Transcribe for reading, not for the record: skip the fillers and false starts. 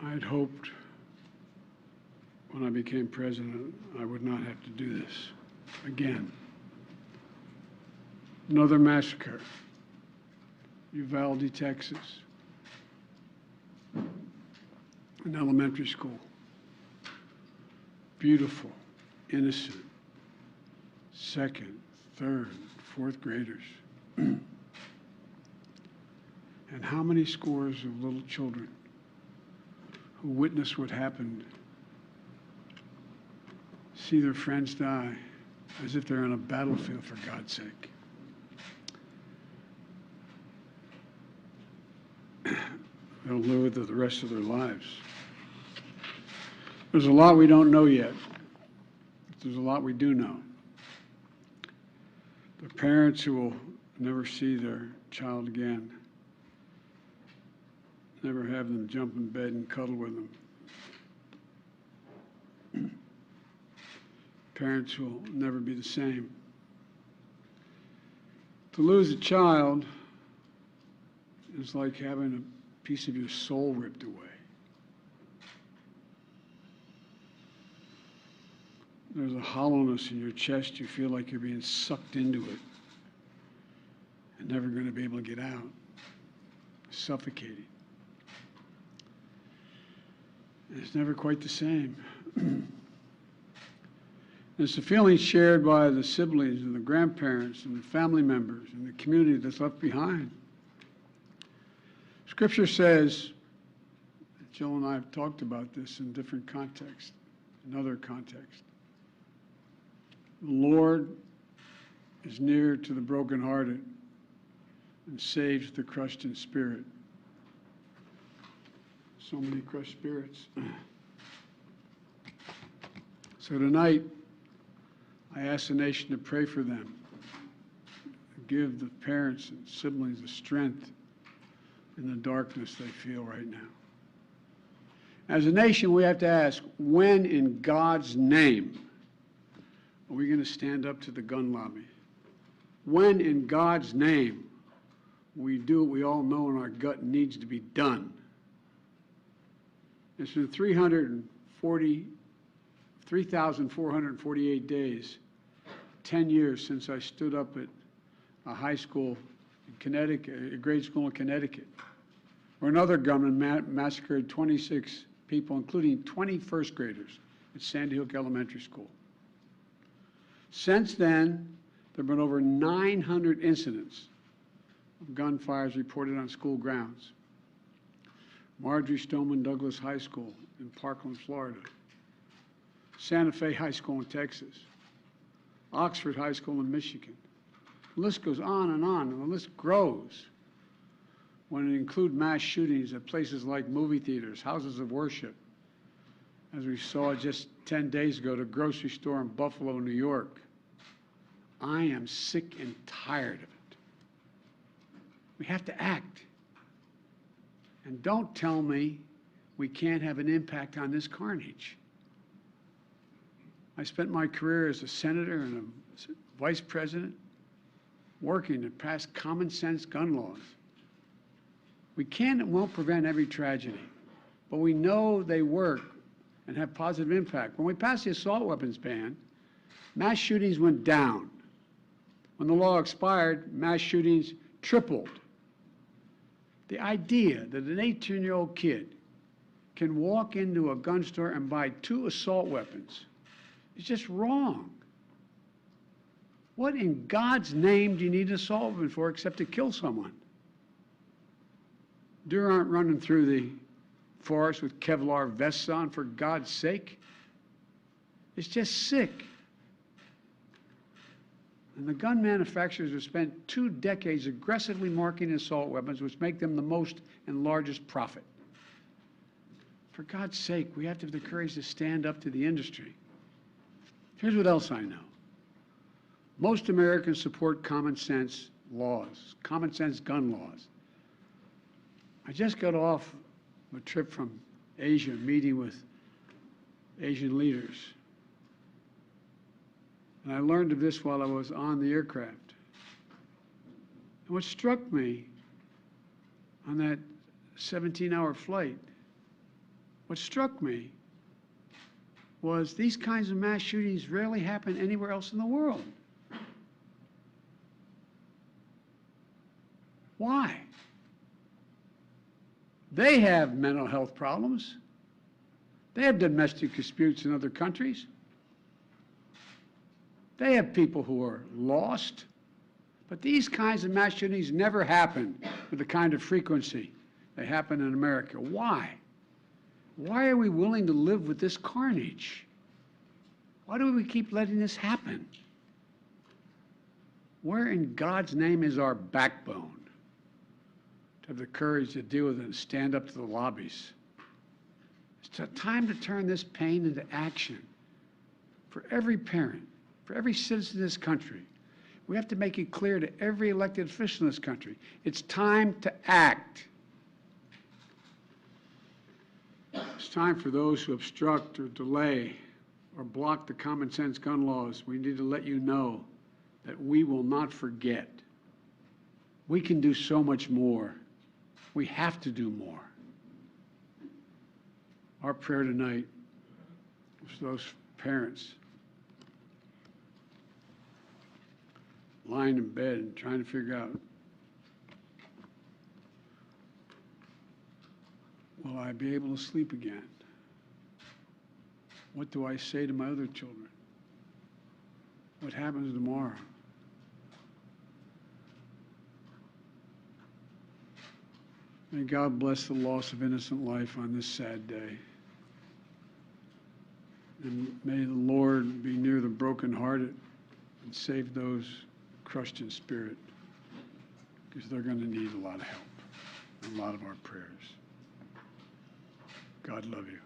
I had hoped when I became president I would not have to do this again. Another massacre, Uvalde, Texas, an elementary school. Beautiful, innocent, second, third, fourth graders. And how many scores of little children who witness what happened see their friends die as if they're on a battlefield, for God's sake. They'll live with it the rest of their lives. There's a lot we don't know yet. There's a lot we do know. The parents who will never see their child again, never have them jump in bed and cuddle with them. Parents who will never be the same. To lose a child is like having a piece of your soul ripped away. There's a hollowness in your chest. You feel like you're being sucked into it and never going to be able to get out. Suffocating. And it's never quite the same. It's the feeling shared by the siblings and the grandparents and the family members and the community that's left behind. Scripture says, Jill and I have talked about this in different contexts, in other contexts. The Lord is near to the brokenhearted and saves the crushed in spirit. So many crushed spirits. So tonight, I ask the nation to pray for them, give the parents and siblings the strength in the darkness they feel right now. As a nation, we have to ask, when in God's name are we going to stand up to the gun lobby? When in God's name we do what we all know in our gut needs to be done? It's been 3,448 days, 10 years since I stood up at a high school in Connecticut, a grade school in Connecticut, where another gunman massacred 26 people, including 20 first graders at Sandy Hook Elementary School. Since then, there have been over 900 incidents of gunfires reported on school grounds. Marjorie Stoneman Douglas High School in Parkland, Florida. Santa Fe High School in Texas. Oxford High School in Michigan. The list goes on, and the list grows when it includes mass shootings at places like movie theaters, houses of worship, as we saw just 10 days ago at a grocery store in Buffalo, New York. I am sick and tired of it. We have to act. And don't tell me we can't have an impact on this carnage. I spent my career as a senator and a vice president working to pass common sense gun laws. We can and won't prevent every tragedy, but we know they work and have positive impact. When we passed the assault weapons ban, mass shootings went down. When the law expired, mass shootings tripled. The idea that an 18-year-old kid can walk into a gun store and buy 2 assault weapons is just wrong. What in God's name do you need an assault weapon for except to kill someone? Deer aren't running through the forest with Kevlar vests on, for God's sake. It's just sick. And the gun manufacturers have spent 2 decades aggressively marketing assault weapons, which make them the most and largest profit. For God's sake, we have to have the courage to stand up to the industry. Here's what else I know. Most Americans support common sense laws, common sense gun laws. I just got off a trip from Asia, meeting with Asian leaders. And I learned of this while I was on the aircraft. And what struck me on that 17-hour flight what struck me was these kinds of mass shootings rarely happen anywhere else in the world. Why? They have mental health problems. They have domestic disputes in other countries. They have people who are lost. But these kinds of mass shootings never happen with the kind of frequency they happen in America. Why? Why are we willing to live with this carnage? Why do we keep letting this happen? Where in God's name is our backbone to have the courage to deal with it and stand up to the lobbies? It's a time to turn this pain into action for every parent, for every citizen in this country. We have to make it clear to every elected official in this country, it's time to act. It's time for those who obstruct or delay or block the common sense gun laws. We need to let you know that we will not forget. We can do so much more. We have to do more. Our prayer tonight is for those parents lying in bed and trying to figure out, will I be able to sleep again? What do I say to my other children? What happens tomorrow? May God bless the loss of innocent life on this sad day. And may the Lord be near the brokenhearted and save those crushed in spirit, because they're going to need a lot of help and a lot of our prayers. God love you.